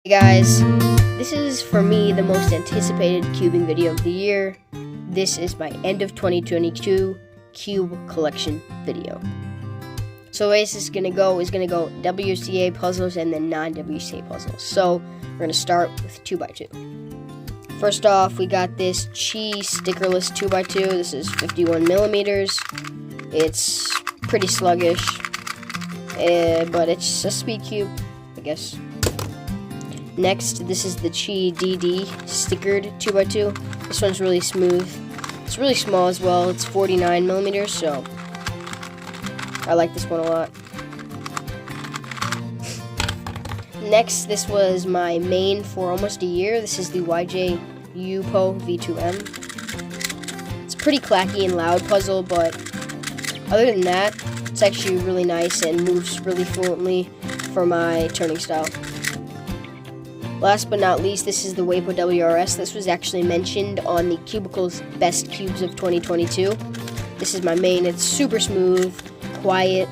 Hey guys, this is for me the most anticipated cubing video of the year. This is my end of 2022 cube collection video. So the way this is gonna go WCA puzzles and then non-WCA puzzles. So we're gonna start with 2x2. First off, we got this Chi stickerless 2x2. This is 51 millimeters. It's pretty sluggish, but it's a speed cube, I guess. Next, this is the Chi DD stickered 2x2. This one's really smooth. It's really small as well. It's 49 millimeters, so I like this one a lot. Next, this was my main for almost a year. This is the YJ Yupo V2M. It's a pretty clacky and loud puzzle, but other than that, it's actually really nice and moves really fluently for my turning style. Last but not least, this is the Wapo WRS. This was actually mentioned on the Cubicle's Best Cubes of 2022. This is my main. It's super smooth, quiet,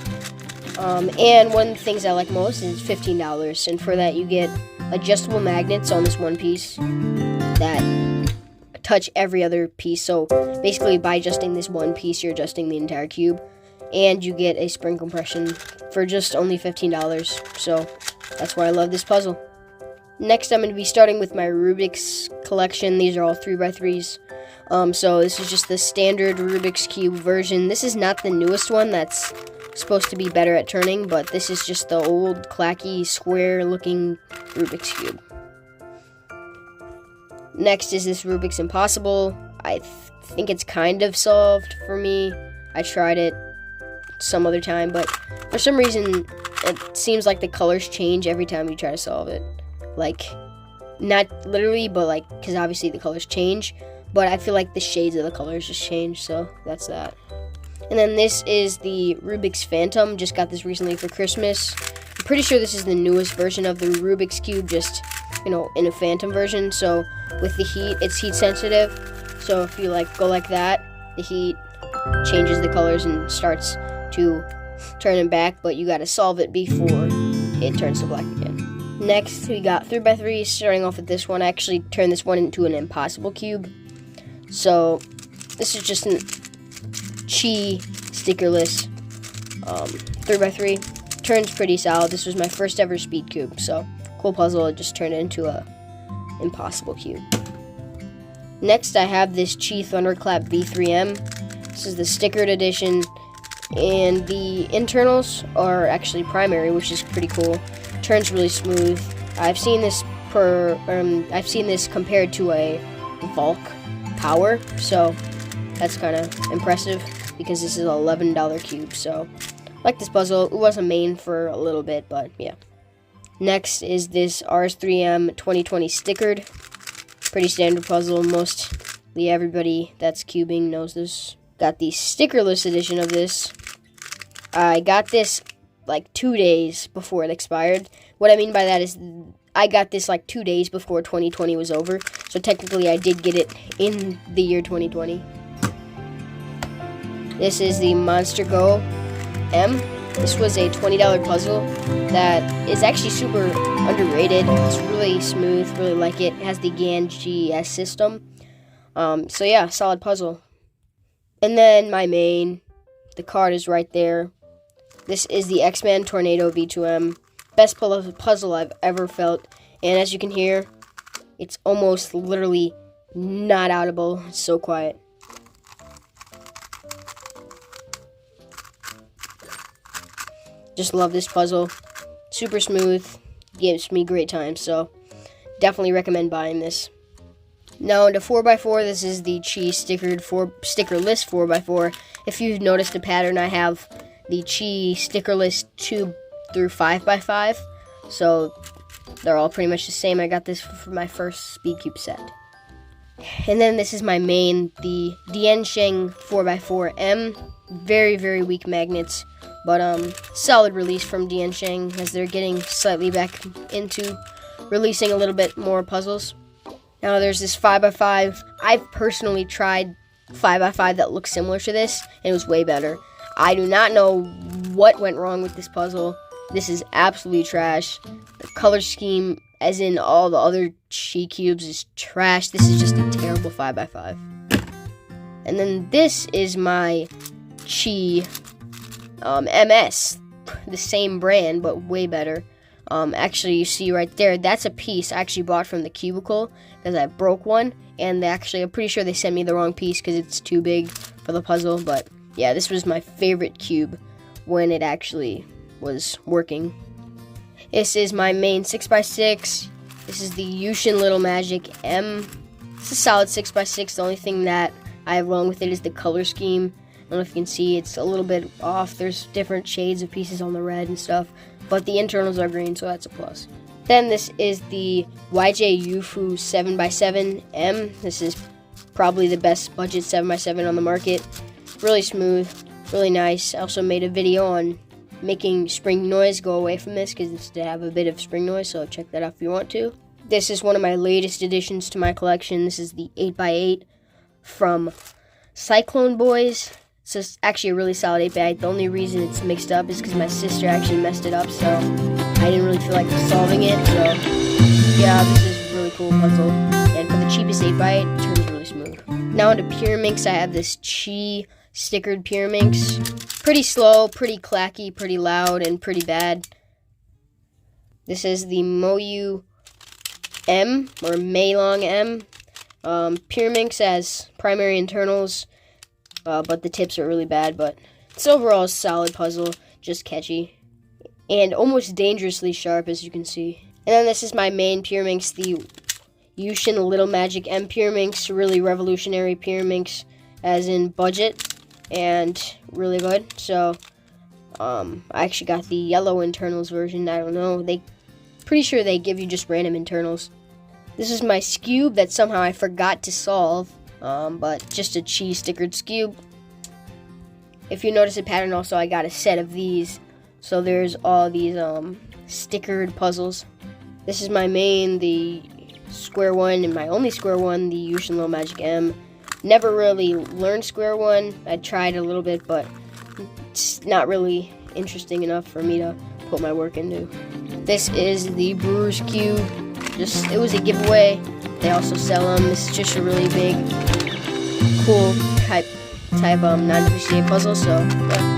and one of the things I like most is $15. And for that, you get adjustable magnets on this one piece that touch every other piece. So basically, by adjusting this one piece, you're adjusting the entire cube. And you get a spring compression for just only $15. So that's why I love this puzzle. Next, I'm going to be starting with my Rubik's collection. These are all 3x3s. So this is just the standard Rubik's Cube version. This is not the newest one that's supposed to be better at turning, but this is just the old, clacky, square-looking Rubik's Cube. Next is this Rubik's Impossible. I think it's kind of solved for me. I tried it some other time, but for some reason, it seems like the colors change every time you try to solve it. Like, not literally, but like, because obviously the colors change, but I feel like the shades of the colors just change, so that's that. And then this is the Rubik's Phantom. Just got this recently for Christmas. I'm pretty sure this is the newest version of the Rubik's Cube, just, in a Phantom version. So with the heat, it's heat sensitive, so if you go like that, the heat changes the colors and starts to turn them back, but you gotta solve it before it turns to black again. Next, we got 3x3, starting off with this one. I actually turned this one into an impossible cube. So, this is just an Chi stickerless 3x3. Turns pretty solid. This was my first ever speed cube, so cool puzzle. It just turned it into a impossible cube. Next, I have this Chi Thunderclap V3M. This is the stickered edition, and the internals are actually primary, which is pretty cool. Turns really smooth. I've seen this compared to a Volk Power, so that's kind of impressive because this is an $11 cube. So I like this puzzle. It was a main for a little bit, but yeah. Next is this RS3M 2020 stickered. Pretty standard puzzle. Mostly everybody that's cubing knows this. Got the stickerless edition of this. I got this like 2 days before it expired. What I mean by that is I got this like 2 days before 2020 was over. So technically I did get it in the year 2020. This is the Monster Go M. This was a $20 puzzle that is actually super underrated. It's really smooth, really like it. It has the GAN GS system. So yeah, solid puzzle. And then my main, the card is right there. This is the X-Men Tornado V2M. Best puzzle I've ever felt. And as you can hear, it's almost literally not audible. It's so quiet. Just love this puzzle. Super smooth. Gives me great time. So definitely recommend buying this. Now into 4x4, this is the Chi stickerless 4x4. If you've noticed the pattern, I have the Chi stickerless 2 through 5x5, so they're all pretty much the same. I got this for my first speed cube set. And then this is my main, the Diansheng 4x4M. Very, very weak magnets, but solid release from Diansheng as they're getting slightly back into releasing a little bit more puzzles. Now there's this 5x5. I've personally tried 5x5 that looks similar to this, and it was way better. I do not know what went wrong with this puzzle. This is absolutely trash. The color scheme as in all the other Chi cubes is trash. This is just a terrible 5x5. And then this is my Chi MS, the same brand but way better. Actually, you see right there, that's a piece I actually bought from the Cubicle because I broke one, and I'm pretty sure they sent me the wrong piece because it's too big for the puzzle. But yeah, this was my favorite cube when it actually was working. This is my main 6x6. This is the Yushin Little Magic M. It's a solid 6x6. The only thing that I have wrong with it is the color scheme. I don't know if you can see, it's a little bit off. There's different shades of pieces on the red and stuff, but the internals are green, so that's a plus. Then this is the YJ Yufu 7x7M. This is probably the best budget 7x7 on the market. Really smooth, really nice. I also made a video on making spring noise go away from this because they have a bit of spring noise, so check that out if you want to. This is one of my latest additions to my collection. This is the 8x8 from Cyclone Boys. It's actually a really solid 8x8. The only reason it's mixed up is because my sister actually messed it up, so I didn't really feel like solving it. So yeah, this is a really cool puzzle. And for the cheapest 8x8, it turns really smooth. Now into Pyraminx, I have this Chi stickered Pyraminx. Pretty slow, pretty clacky, pretty loud, and pretty bad. This is the Moyu M, or Meilong M. Pyraminx has primary internals, but the tips are really bad, but it's overall a solid puzzle, just catchy, and almost dangerously sharp, as you can see. And then this is my main Pyraminx, the Yushin Little Magic M Pyraminx, really revolutionary Pyraminx, as in budget, and really good. So, I actually got the yellow internals version. I don't know, pretty sure they give you just random internals. This is my Scube that somehow I forgot to solve, but just a Chi stickered Scube. If you notice a pattern also, I got a set of these. So there's all these stickered puzzles. This is my main, the square one, and my only square one, the Yushin Little Magic M. Never really learned square one. I tried a little bit, but it's not really interesting enough for me to put my work into. This is the Brewer's Cube. It was a giveaway. They also sell them. This is just a really big, cool type 9WCA puzzle. So yeah.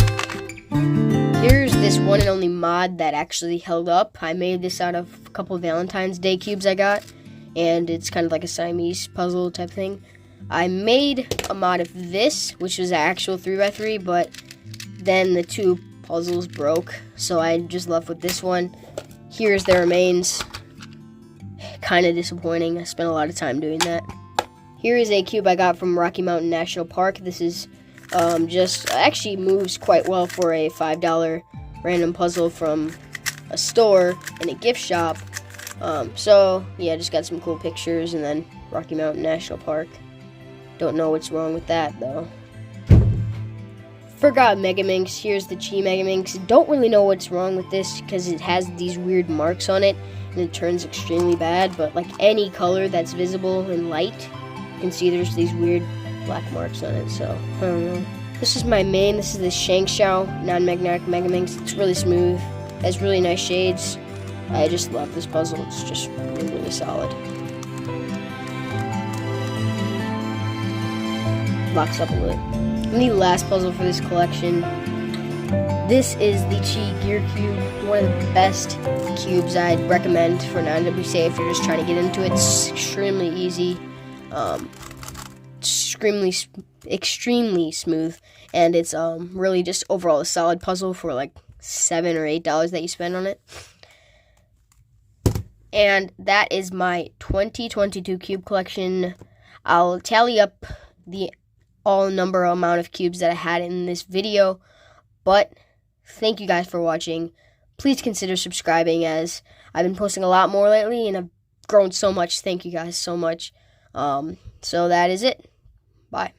Here's this one and only mod that actually held up. I made this out of a couple of Valentine's Day cubes I got, and it's kind of like a Siamese puzzle type thing. I made a mod of this, which was an actual 3x3, but then the two puzzles broke, so I just left with this one. Here's the remains. Kind of disappointing. I spent a lot of time doing that. Here is a cube I got from Rocky Mountain National Park. This is actually moves quite well for a $5 random puzzle from a store in a gift shop. So yeah, just got some cool pictures, and then Rocky Mountain National Park. Don't know what's wrong with that though. Forgot Megaminx. Here's the Chi Megaminx. Don't really know what's wrong with this because it has these weird marks on it and it turns extremely bad, but like any color that's visible in light, you can see there's these weird black marks on it, so I don't know. This is my main. This is the Shangxiao non-magnetic Megaminx. It's really smooth, has really nice shades. I just love this puzzle. It's just really, really solid. Locks up a lid. And the last puzzle for this collection. This is the Chi Gear Cube, one of the best cubes I'd recommend for 9WCA if you're just trying to get into it. It's extremely easy, extremely smooth, and it's really just overall a solid puzzle for like $7 or $8 that you spend on it. And that is my 2022 cube collection. I'll tally up the amount of cubes that I had in this video, but thank you guys for watching. Please consider subscribing, as I've been posting a lot more lately and I've grown so much. Thank you guys so much. So that is it. Bye.